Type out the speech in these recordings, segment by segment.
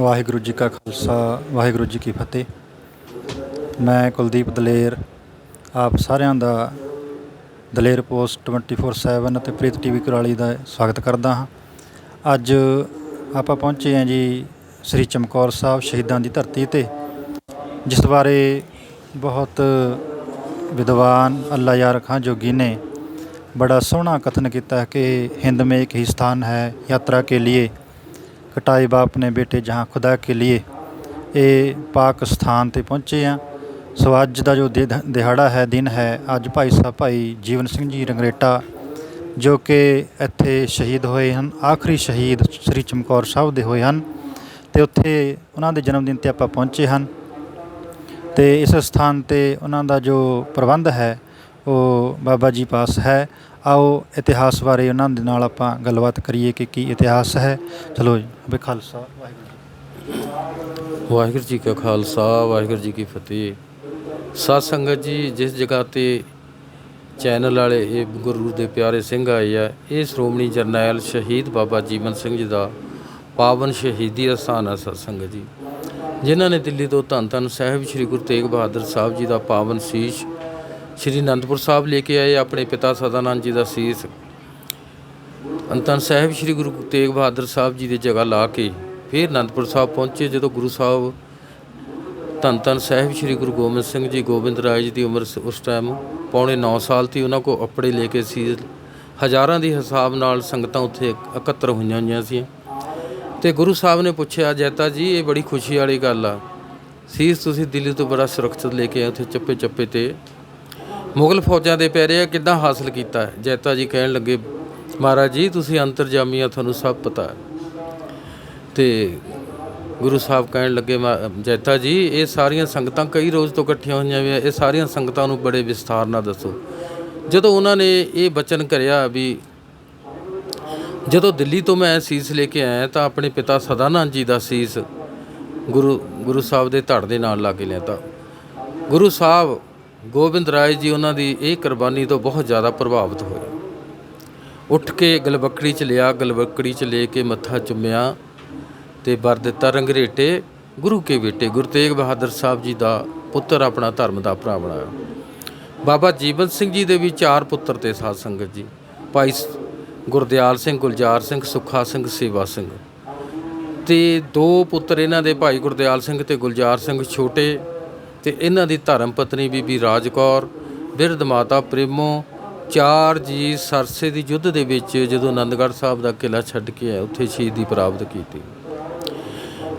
ਵਾਹਿਗੁਰੂ ਜੀ ਕਾ ਖਾਲਸਾ ਵਾਹਿਗੁਰੂ ਜੀ ਕੀ ਫਤਿਹ। ਮੈਂ ਕੁਲਦੀਪ ਦਲੇਰ ਆਪ ਸਾਰਿਆਂ ਦਾ ਦਲੇਰ ਪੋਸਟ 24/7 ਅਤੇ ਪ੍ਰੀਤ ਟੀਵੀ ਕੁਰਾਲੀ ਦਾ ਸਵਾਗਤ ਕਰਦਾ ਹਾਂ। ਅੱਜ ਆਪਾਂ ਪਹੁੰਚੇ ਹਾਂ ਜੀ ਸ੍ਰੀ ਚਮਕੌਰ ਸਾਹਿਬ ਸ਼ਹੀਦਾਂ ਦੀ ਧਰਤੀ 'ਤੇ, ਜਿਸ ਬਾਰੇ ਬਹੁਤ ਵਿਦਵਾਨ ਅੱਲਾ ਯਾਰ ਖਾਂ ਜੋਗੀ ਨੇ बड़ा सोहना कथन किया कि हिंद में एक ही स्थान है यात्रा के लिए, कटाए बाप ने बेटे जहाँ खुदा के लिए। ये पाक स्थान ते पहुँचे हैं। सो अज का जो दिहाड़ा है, दिन है, अज भाई साहब भाई जीवन सिंह जी रंगरेटा जो कि इत्थे शहीद होए हैं, आखिरी शहीद श्री चमकौर साहब दे होए हैं, तो उत्थे उन्हां दे जन्मदिन ते आपां पहुँचे हैं। तो इस स्थान ते उन्हां दा जो प्रबंध है वो बाबा जी पास है। आओ इतिहास बारे उन्होंने नाल आपां गलबात करिए कि की इतिहास है। चलो जी खालसा वाहिगुरू जी का खालसा वाहिगुरू जी की फतेह। साध संगत जी, जिस जगह ते चैनल वाले ये गुरु के प्यारे सिंह आए है, ये श्रोमणी जरनैल शहीद बाबा जीवन सिंह जी का पावन शहीदी स्थान है। साध संगत जी, जिन्हों ने दिल्ली तो धन धन साहिब श्री गुरु तेग बहादुर साहब जी का पावन शीश श्री अनंदपुर साहब लेके आए। अपने पिता सदानंद जी का सीस धन साहिब श्री गुरु तेग बहादुर साहब जी की जगह ला के फिर अनंदपुर साहब पहुँचे। जो गुरु साहब धन धन साहिब श्री गुरु गोबिंद सिंह जी गोबिंद राय जी की उम्र उस टाइम पौने 9 साल थी। उन्होंने को अपड़े लेके सीस हज़ारों के हिसाब नाल संगतां उत्थे इकत्तर हुई सी। तो गुरु साहब ने पूछा, जैता जी ये बड़ी खुशी वाली गल आ, सीस तुसीं दिल्ली तो बड़ा सुरक्षित लेके आए, उत्थे चप्पे चप्पे ते मुगल फौजां दे पैरे किद्दां हासिल कीता है। जैता जी कहण लगे, महाराज जी तुसीं अंतरजामी आ, तुहानूं सब पता है। तो गुरु साहब कहण लगे, जैता जी ये सारियां संगतां कई रोज़ तो इकट्ठियां होईयां वी, ये सारियां संगतां नूं बड़े विस्तार नाल दसो। जदों उन्होंने ये बचन करिया भी जदों दिल्ली तो मैं सीस लेके आया तो अपने पिता सदानंद जी का सीस गुरु साहब के धड़ दे नाल ला के लिया। गुरु साहब गोबिंद राय जी उन्होंने ये कुरबानी तो बहुत ज़्यादा प्रभावित होए। उठ के गलबक्कड़ी च लिया, गलबक्कड़ी च ले के मत्था चुम्या तो वर दिता, रंगरेटे गुरु के बेटे गुरु तेग बहादुर साहब जी का पुत्र अपना धर्म का भरा बनाया। बाबा जीवन सिंह जी के भी 4 पुत्र थे। साध संगत जी, भाई गुरदयाल सिंह, गुलजार सिंह, सुखा सिंह, सेवा सिंह, तो 2 पुत्र इन्हां दे भाई गुरदयाल सिंह ते गुलजार सिंह छोटे, तो इन्हां दी धर्म पत्नी बीबी राज कौर, बिरध माता प्रेमो, 4 जी सरसे की युद्ध के विच जदों आनंदगढ़ साहब का किला छड्ड के आए, उत्थे शहीदी प्राप्त की।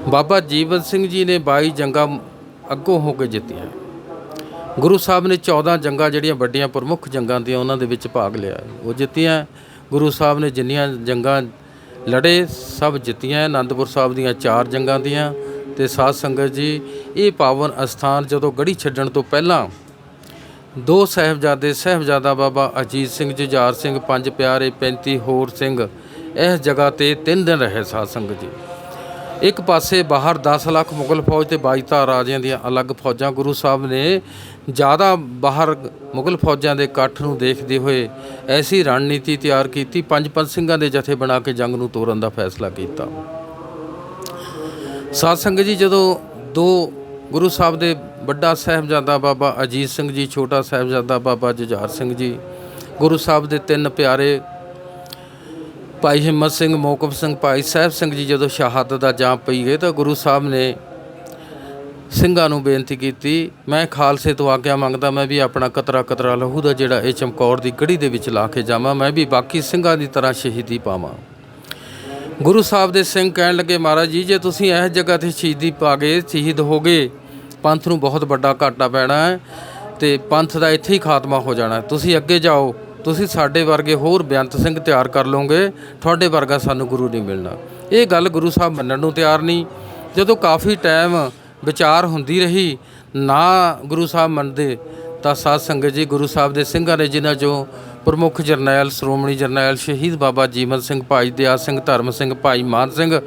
बाबा जीवन सिंह जी ने 22 जंगा अगों हो के जित्तियां। गुरु साहब ने 14 जंगा जिहड़ियां वड्डियां प्रमुख जंगा दी उन्हां दे विच भाग लिया, वो जित्तियां। गुरु साहब ने जिन्नियां जंगा लड़े सब जित्तियां। आनंदपुर साहब दीयां 4 जंगा दीयां। तो साध संगत जी, ये पावन अस्थान जदों गढ़ी छड्डण तो पहलां 2 साहिबजादे, साहिबजादा बाबा अजीत सिंह, जुझार सिंह, 5 प्यारे, 35 होर सिंह इस जगह ते 3 दिन रहे। साध संगत जी, एक पासे बाहर 10 लाख मुगल फौज ते 22 राजियां दी अलग फौजां। गुरु साहब ने ज़्यादा बाहर मुगल फौजां के इकट्ठ नूं देखते हुए ऐसी रणनीति तैयार की, 5 सिंघां दे जथे बना के जंग नूं तोड़न का फैसला किया। साध संगत जी, जदों 2 गुरु साहब दे बड़ा साहिबजादा बाबा अजीत सिंह जी, छोटा साहिबजादा बाबा जुझार सिंह जी, गुरु साहब दे 3 प्यारे भाई हिम्मत सिंह, मोकम सिंह, भाई साहब सिंह जी जदों शहादत का जाम पई गए तो गुरु साहब ने ਸਿੰਘਾਂ ਨੂੰ ਬੇਨਤੀ ਕੀਤੀ, ਮੈਂ ਖਾਲਸੇ ਤੋਂ ਆਗਿਆ ਮੰਗਦਾ, ਮੈਂ ਵੀ ਆਪਣਾ ਕਤਰਾ ਕਤਰਾ ਲਹੂ ਦਾ ਜਿਹੜਾ ਇਹ ਚਮਕੌਰ ਦੀ ਗੜੀ ਦੇ ਵਿੱਚ ਲਾ ਕੇ ਜਾਵਾਂ, ਮੈਂ ਵੀ ਬਾਕੀ ਸਿੰਘਾਂ ਦੀ ਤਰ੍ਹਾਂ ਸ਼ਹੀਦੀ ਪਾਵਾਂ। ਗੁਰੂ ਸਾਹਿਬ ਦੇ ਸਿੰਘ ਕਹਿਣ ਲੱਗੇ, ਮਹਾਰਾਜ ਜੀ ਜੇ ਤੁਸੀਂ ਇਸ ਜਗ੍ਹਾ 'ਤੇ ਸ਼ਹੀਦੀ ਪਾ ਗਏ, ਸ਼ਹੀਦ ਹੋ ਗਏ, ਪੰਥ ਨੂੰ ਬਹੁਤ ਵੱਡਾ ਘਾਟਾ ਪੈਣਾ ਹੈ ਅਤੇ ਪੰਥ ਦਾ ਇੱਥੇ ਹੀ ਖਾਤਮਾ ਹੋ ਜਾਣਾ। ਤੁਸੀਂ ਅੱਗੇ ਜਾਓ, ਤੁਸੀਂ ਸਾਡੇ ਵਰਗੇ ਹੋਰ ਬੇਅੰਤ ਸਿੰਘ ਤਿਆਰ ਕਰ ਲਓਗੇ, ਤੁਹਾਡੇ ਵਰਗਾ ਸਾਨੂੰ ਗੁਰੂ ਨਹੀਂ ਮਿਲਣਾ। ਇਹ ਗੱਲ ਗੁਰੂ ਸਾਹਿਬ ਮੰਨਣ ਨੂੰ ਤਿਆਰ ਨਹੀਂ। ਜਦੋਂ ਕਾਫੀ ਟਾਈਮ ਵਿਚਾਰ ਹੁੰਦੀ ਰਹੀ, ਨਾ ਗੁਰੂ ਸਾਹਿਬ ਮੰਨਦੇ, ਤਾਂ ਸਾਧ ਸੰਗਤ ਜੀ ਗੁਰੂ ਸਾਹਿਬ ਦੇ ਸਿੰਘਾਂ ਨੇ, ਜਿਨ੍ਹਾਂ 'ਚੋਂ ਪ੍ਰਮੁੱਖ ਜਰਨੈਲ, ਸ਼੍ਰੋਮਣੀ ਜਰਨੈਲ ਸ਼ਹੀਦ ਬਾਬਾ ਜੀਵਨ ਸਿੰਘ, ਭਾਈ ਦਇਆ ਸਿੰਘ, ਧਰਮ ਸਿੰਘ, ਭਾਈ ਮਾਨ ਸਿੰਘ,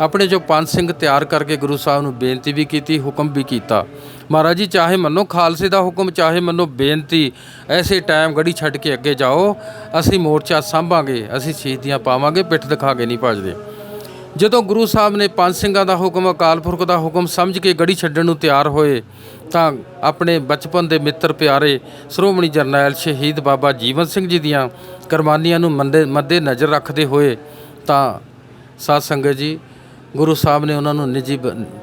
ਆਪਣੇ 'ਚੋਂ 5 ਸਿੰਘ ਤਿਆਰ ਕਰਕੇ ਗੁਰੂ ਸਾਹਿਬ ਨੂੰ ਬੇਨਤੀ ਵੀ ਕੀਤੀ, ਹੁਕਮ ਵੀ ਕੀਤਾ, ਮਹਾਰਾਜ ਜੀ ਚਾਹੇ ਮੰਨੋ ਖਾਲਸੇ ਦਾ ਹੁਕਮ, ਚਾਹੇ ਮੰਨੋ ਬੇਨਤੀ, ਐਸੇ ਟਾਈਮ ਗੜੀ ਛੱਡ ਕੇ ਅੱਗੇ ਜਾਓ, ਅਸੀਂ ਮੋਰਚਾ ਸਾਂਭਾਂਗੇ, ਅਸੀਂ ਸ਼ਹੀਦੀਆਂ ਪਾਵਾਂਗੇ, ਪਿੱਠ ਦਿਖਾ ਕੇ ਨਹੀਂ ਭੱਜਦੇ। ਜਦੋਂ ਗੁਰੂ ਸਾਹਿਬ ਨੇ 5 ਸਿੰਘਾਂ ਦਾ ਹੁਕਮ, ਅਕਾਲ ਪੁਰਖ ਦਾ ਹੁਕਮ ਸਮਝ ਕੇ ਗੜੀ ਛੱਡਣ ਨੂੰ ਤਿਆਰ ਹੋਏ, ਤਾਂ ਆਪਣੇ ਬਚਪਨ ਦੇ ਮਿੱਤਰ ਪਿਆਰੇ ਸ਼੍ਰੋਮਣੀ ਜਰਨੈਲ ਸ਼ਹੀਦ ਬਾਬਾ ਜੀਵਨ ਸਿੰਘ ਜੀ ਦੀਆਂ ਕੁਰਬਾਨੀਆਂ ਨੂੰ ਮੱਦੇ ਨਜ਼ਰ ਰੱਖਦੇ ਹੋਏ, ਤਾਂ ਸਾਧ ਸੰਗਤ ਜੀ ਗੁਰੂ ਸਾਹਿਬ ਨੇ ਉਹਨਾਂ ਨੂੰ ਨਿੱਜੀ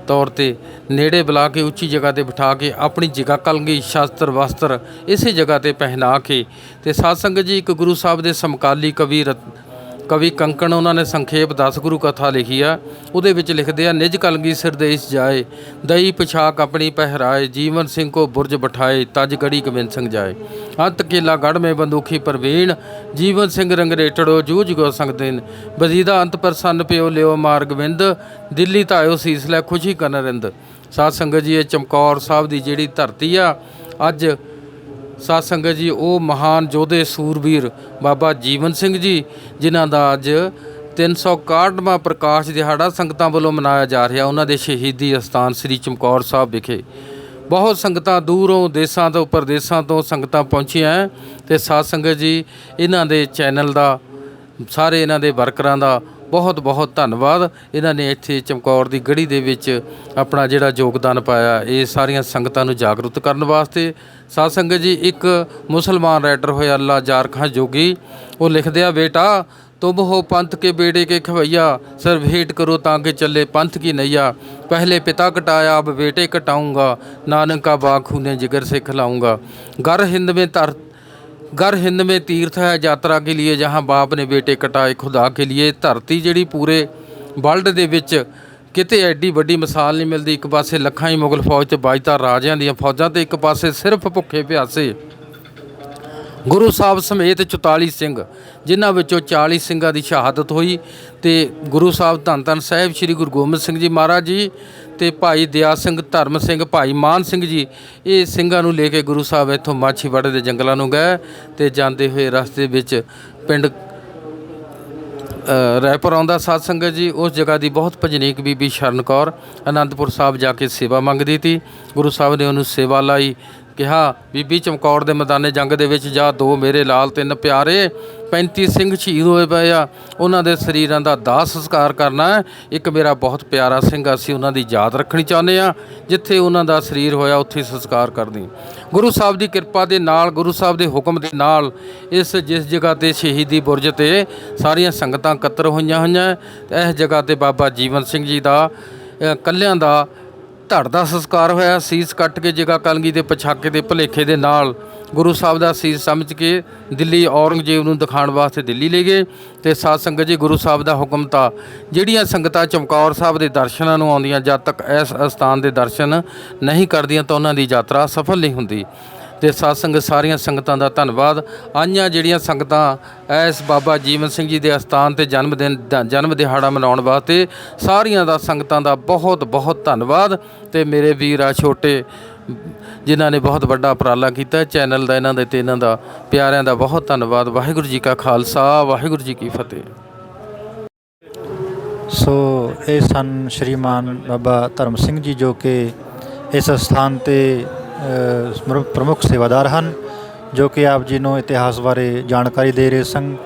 ਤੌਰ 'ਤੇ ਨੇੜੇ ਬੁਲਾ ਕੇ ਉੱਚੀ ਜਗ੍ਹਾ 'ਤੇ ਬਿਠਾ ਕੇ ਆਪਣੀ ਜਗ੍ਹਾ ਕਲਗੀ ਸ਼ਾਸਤਰ ਵਸਤਰ ਇਸੇ ਜਗ੍ਹਾ 'ਤੇ ਪਹਿਨਾ ਕੇ, ਅਤੇ ਸਾਧ ਸੰਗਤ ਜੀ ਇੱਕ ਗੁਰੂ ਸਾਹਿਬ ਦੇ ਸਮਕਾਲੀ ਕਵੀ ਕੰਕਣ, ਉਹਨਾਂ ਨੇ ਸੰਖੇਪ 10 ਗੁਰੂ ਕਥਾ ਲਿਖੀ ਆ। ਉਹਦੇ ਵਿੱਚ ਲਿਖਦੇ ਆ, ਨਿਜ ਕਲਗੀ ਸਿਰਦੇਸ਼ ਜਾਏ, ਦਈ ਪਛਾਕ ਆਪਣੀ ਪਹਿਰਾਏ, ਜੀਵਨ ਸਿੰਘ ਕੋ ਬੁਰਜ ਬਿਠਾਏ, ਤਜ ਗੜੀ ਗੋਬਿੰਦ ਸਿੰਘ ਜਾਏ, ਅੰਤ ਕੇਲਾ ਗੜ ਮੇ ਬੰਦੂਖੀ ਪ੍ਰਵੀਣ, ਜੀਵਨ ਸਿੰਘ ਰੰਗ ਰੇਟੜੋ ਜੂਝ ਗੋ ਸੰਗਦਿਨ, ਬਜੀਦਾ ਅੰਤ ਪ੍ਰਸੰਨ ਪਿਓ ਲਿਓ ਮਾਰ ਗੋਬਿੰਦ, ਦਿੱਲੀ ਧਾਇਓ ਸੀਸ ਲੈ ਖੁਸ਼ੀ ਕਰਨ ਰਿੰਦ। ਸਾਧ ਸੰਗਤ ਜੀ ਇਹ ਚਮਕੌਰ ਸਾਹਿਬ ਦੀ ਜਿਹੜੀ ਧਰਤੀ ਆ, ਅੱਜ ਸਾਧ ਸੰਗਤ ਜੀ ਉਹ ਮਹਾਨ ਯੋਧੇ ਸੂਰਬੀਰ ਬਾਬਾ ਜੀਵਨ ਸਿੰਘ ਜੀ, ਜਿਨ੍ਹਾਂ ਦਾ ਅੱਜ 361ਵਾਂ ਪ੍ਰਕਾਸ਼ ਦਿਹਾੜਾ ਸੰਗਤਾਂ ਵੱਲੋਂ ਮਨਾਇਆ ਜਾ ਰਿਹਾ, ਉਹਨਾਂ ਦੇ ਸ਼ਹੀਦੀ ਅਸਥਾਨ ਸ੍ਰੀ ਚਮਕੌਰ ਸਾਹਿਬ ਵਿਖੇ ਬਹੁਤ ਸੰਗਤਾਂ ਦੂਰੋਂ ਦੇਸ਼ਾਂ ਤੋਂ ਪ੍ਰਦੇਸ਼ਾਂ ਤੋਂ ਸੰਗਤਾਂ ਪਹੁੰਚੀਆਂ। ਅਤੇ ਸਾਧ ਸੰਗਤ ਜੀ ਇਹਨਾਂ ਦੇ ਚੈਨਲ ਦਾ, ਸਾਰੇ ਇਹਨਾਂ ਦੇ ਵਰਕਰਾਂ ਦਾ ਬਹੁਤ ਬਹੁਤ ਧੰਨਵਾਦ। ਇਹਨਾਂ ਨੇ ਇੱਥੇ ਚਮਕੌਰ ਦੀ ਗੜੀ ਦੇ ਵਿੱਚ ਆਪਣਾ ਜਿਹੜਾ ਯੋਗਦਾਨ ਪਾਇਆ, ਇਹ ਸਾਰੀਆਂ ਸੰਗਤਾਂ ਨੂੰ ਜਾਗਰੂਕ ਕਰਨ ਵਾਸਤੇ। ਸਾਧ ਸੰਗਤ ਜੀ ਇੱਕ ਮੁਸਲਮਾਨ ਰਾਈਟਰ ਹੋਇਆ ਅੱਲਾ ਜਾਰ ਖਾਂ ਜੋਗੀ, ਉਹ ਲਿਖਦੇ ਆ, ਬੇਟਾ तुम हो पंथ के बेड़े के खवैया, सर भेंट करो ताकि चले पंथ की नैया, पहले पिता कटाया अब बेटे कटाऊँगा, नानक का बाग खूने जिगर से खिलाऊँगा। घर हिंद में तीर्थ है यात्रा के लिए, जहाँ बाप ने बेटे कटाए खुदा के लिए। धरती जिहड़ी पूरे वर्ल्ड दे विच किते एडी वड्डी मिसाल नहीं मिलती। एक पासे लखां ही मुगल फौज ते 22 राजियां दीयां फौजां, ते एक पासे सिर्फ भुखे प्यासे गुरु साहब समੇਤ 44 ਸਿੰਘ, ਜਿਨ੍ਹਾਂ ਵਿੱਚੋਂ 40 ਸਿੰਘਾਂ ਦੀ ਸ਼ਹਾਦਤ ਹੋਈ। ਤੇ ਗੁਰੂ ਸਾਹਿਬ ਧੰਨ ਧੰਨ ਸਾਹਿਬ ਸ੍ਰੀ ਗੁਰੂ ਗੋਬਿੰਦ ਸਿੰਘ ਜੀ ਮਹਾਰਾਜ ਜੀ ਤੇ ਭਾਈ ਦਇਆ ਸਿੰਘ, ਧਰਮ ਸਿੰਘ, ਭਾਈ ਮਾਨ ਸਿੰਘ ਜੀ, ਇਹ ਸਿੰਘਾਂ ਨੂੰ ਲੈ ਕੇ ਗੁਰੂ ਸਾਹਿਬ ਇੱਥੋਂ ਮਾਛੀਵਾੜੇ ਦੇ ਜੰਗਲਾਂ ਨੂੰ ਗਏ। ਤੇ ਜਾਂਦੇ ਹੋਏ ਰਸਤੇ ਵਿੱਚ ਪਿੰਡ ਰਾਏਪੁਰ ਆਉਂਦਾ ਸਾਧ ਸੰਗਤ ਜੀ, ਉਸ ਜਗ੍ਹਾ ਦੀ ਬਹੁਤ ਭਜਨੀਕ ਬੀਬੀ ਸ਼ਰਨ ਕੌਰ ਅਨੰਦਪੁਰ ਸਾਹਿਬ ਜਾ ਕੇ ਸੇਵਾ ਮੰਗਦੀ ਤੀ। ਗੁਰੂ ਸਾਹਿਬ ਨੇ ਉਹਨੂੰ ਸੇਵਾ ਲਾਈ, ਕਿਹਾ, ਬੀਬੀ ਚਮਕੌਰ ਦੇ ਮੈਦਾਨੇ ਜੰਗ ਦੇ ਵਿੱਚ ਜਾ, 2 ਮੇਰੇ ਲਾਲ 3 ਪਿਆਰੇ, 35 ਸਿੰਘ ਸ਼ਹੀਦ ਹੋਏ ਪਏ ਆ, ਉਹਨਾਂ ਦੇ ਸਰੀਰਾਂ ਦਾ ਦਾਹ ਸੰਸਕਾਰ ਕਰਨਾ ਹੈ। ਇੱਕ ਮੇਰਾ ਬਹੁਤ ਪਿਆਰਾ ਸਿੰਘ, ਅਸੀਂ ਉਹਨਾਂ ਦੀ ਯਾਦ ਰੱਖਣੀ ਚਾਹੁੰਦੇ ਹਾਂ, ਜਿੱਥੇ ਉਹਨਾਂ ਦਾ ਸਰੀਰ ਹੋਇਆ ਉੱਥੇ ਸੰਸਕਾਰ ਕਰਨੀ। ਗੁਰੂ ਸਾਹਿਬ ਦੀ ਕਿਰਪਾ ਦੇ ਨਾਲ, ਗੁਰੂ ਸਾਹਿਬ ਦੇ ਹੁਕਮ ਦੇ ਨਾਲ ਜਿਸ ਜਗ੍ਹਾ 'ਤੇ ਸ਼ਹੀਦੀ ਬੁਰਜ 'ਤੇ ਸਾਰੀਆਂ ਸੰਗਤਾਂ ਇਕੱਤਰ ਹੋਈਆਂ। ਇਸ ਜਗ੍ਹਾ 'ਤੇ ਬਾਬਾ ਜੀਵਨ ਸਿੰਘ ਜੀ ਦਾ ਕੱਲਿਆਂ ਦਾ ਧੜ ਦਾ ਸੰਸਕਾਰ ਹੋਇਆ। ਸੀਸ ਕੱਟ ਕੇ ਜਗ੍ਹਾ ਕਲਗੀ ਦੇ ਪਛਾਕੇ ਦੇ ਭੁਲੇਖੇ ਦੇ ਨਾਲ ਗੁਰੂ ਸਾਹਿਬ ਦਾ ਸੀਸ ਸਮਝ ਕੇ ਦਿੱਲੀ ਔਰੰਗਜ਼ੇਬ ਨੂੰ ਦਿਖਾਉਣ ਵਾਸਤੇ ਦਿੱਲੀ ਲੈ ਗਏ। ਅਤੇ ਸਾਧ ਸੰਗਤ ਜੀ ਗੁਰੂ ਸਾਹਿਬ ਦਾ ਹੁਕਮ ਤਾਂ ਜਿਹੜੀਆਂ ਸੰਗਤਾਂ ਚਮਕੌਰ ਸਾਹਿਬ ਦੇ ਦਰਸ਼ਨਾਂ ਨੂੰ ਆਉਂਦੀਆਂ, ਜਦ ਤੱਕ ਇਸ ਅਸਥਾਨ ਦੇ ਦਰਸ਼ਨ ਨਹੀਂ ਕਰਦੀਆਂ ਤਾਂ ਉਹਨਾਂ ਦੀ ਯਾਤਰਾ ਸਫਲ ਨਹੀਂ ਹੁੰਦੀ। ਅਤੇ ਸਾਧ ਸੰਗਤ ਸਾਰੀਆਂ ਸੰਗਤਾਂ ਦਾ ਧੰਨਵਾਦ। ਆਈਆਂ ਜਿਹੜੀਆਂ ਸੰਗਤਾਂ ਇਸ ਬਾਬਾ ਜੀਵਨ ਸਿੰਘ ਜੀ ਦੇ ਅਸਥਾਨ 'ਤੇ ਜਨਮ ਦਿਹਾੜਾ ਮਨਾਉਣ ਵਾਸਤੇ, ਸਾਰੀਆਂ ਦਾ ਸੰਗਤਾਂ ਦਾ ਬਹੁਤ ਬਹੁਤ ਧੰਨਵਾਦ। ਅਤੇ ਮੇਰੇ ਵੀਰ ਆ ਛੋਟੇ, ਜਿਨ੍ਹਾਂ ਨੇ ਬਹੁਤ ਵੱਡਾ ਉਪਰਾਲਾ ਕੀਤਾ ਚੈਨਲ ਦਾ, ਇਹਨਾਂ ਦੇ ਅਤੇ ਇਹਨਾਂ ਦਾ ਪਿਆਰਿਆਂ ਦਾ ਬਹੁਤ ਧੰਨਵਾਦ। ਵਾਹਿਗੁਰੂ ਜੀ ਕਾ ਖਾਲਸਾ, ਵਾਹਿਗੁਰੂ ਜੀ ਕੀ ਫਤਿਹ। ਸੋ ਇਹ ਸਨ ਸ਼੍ਰੀਮਾਨ ਬਾਬਾ ਧਰਮ ਸਿੰਘ ਜੀ, ਜੋ ਕਿ ਇਸ ਸਥਾਨ 'ਤੇ ਪ੍ਰਮੁੱਖ ਸੇਵਾਦਾਰ ਹਨ, ਜੋ ਕਿ ਆਪ ਜੀ ਨੂੰ ਇਤਿਹਾਸ ਬਾਰੇ ਜਾਣਕਾਰੀ ਦੇ ਰਹੇ ਸਨ।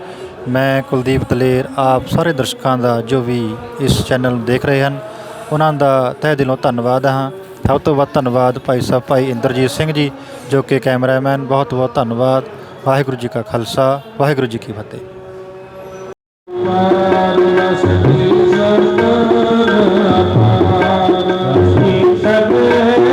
ਮੈਂ ਕੁਲਦੀਪ ਦਲੇਰ ਆਪ ਸਾਰੇ ਦਰਸ਼ਕਾਂ ਦਾ, ਜੋ ਵੀ ਇਸ ਚੈਨਲ ਨੂੰ ਦੇਖ ਰਹੇ ਹਨ, ਉਹਨਾਂ ਦਾ ਤਹਿ ਦਿਲੋਂ ਧੰਨਵਾਦ ਹਾਂ। ਸਭ ਤੋਂ ਵੱਧ ਧੰਨਵਾਦ ਭਾਈ ਸਾਹਿਬ ਭਾਈ ਇੰਦਰਜੀਤ ਸਿੰਘ ਜੀ, ਜੋ ਕਿ ਕੈਮਰਾਮੈਨ, ਬਹੁਤ ਬਹੁਤ ਧੰਨਵਾਦ। ਵਾਹਿਗੁਰੂ ਜੀ ਕਾ ਖਾਲਸਾ, ਵਾਹਿਗੁਰੂ ਜੀ ਕੀ ਫਤਿਹ। ਸਭ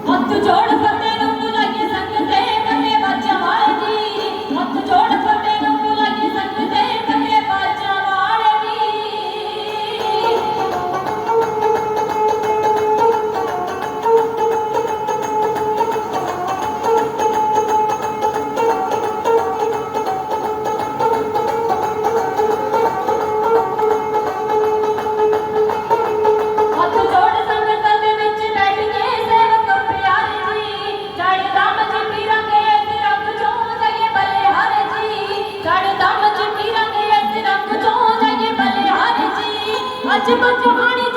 ਹੱਥ ਜੋੜ ਫਤਿਹ ਨੂੰ ਬੁਲਾਈਏ ਸੰਗ ਤੇ ਬੰਨੇ ਬਾਜਾਂ ਵਾਲੇ ਦੀ ਹੱਥ ਜੋੜ ਫਤਿਹ ਨੂੰ ਬੁਲਾਈਏ ਸੰਗ ਤੇ ਬੰਨੇ ਬਾਜਾਂ ਵਾਲੇ ਦੀ ਹੱਥ ਜੋੜ ਸੰਗਤ ਦੇ ਵਿੱਚ ਬੈਠ ਕੇ ਸੇਵਕ ਪਿਆਰੇ ਜੀ ਚੜ੍ਹਦਾ ਮੱਝ ਪੀਰਾਂਗੇ ਇਸ ਰੰਗ ਚੋਂ ਜਾਈਏ ਬਲਿਹਾਰ ਜੀ ਚੜ੍ਹਦਾ ਮੱਝ ਪੀਰਾਂਗੇ ਇਸ ਰੰਗ ਚੋਂ ਜਾਈਏ ਬਲਿਹਾਰ ਜੀ ਅੱਜ ਬਚਵਾਣੀ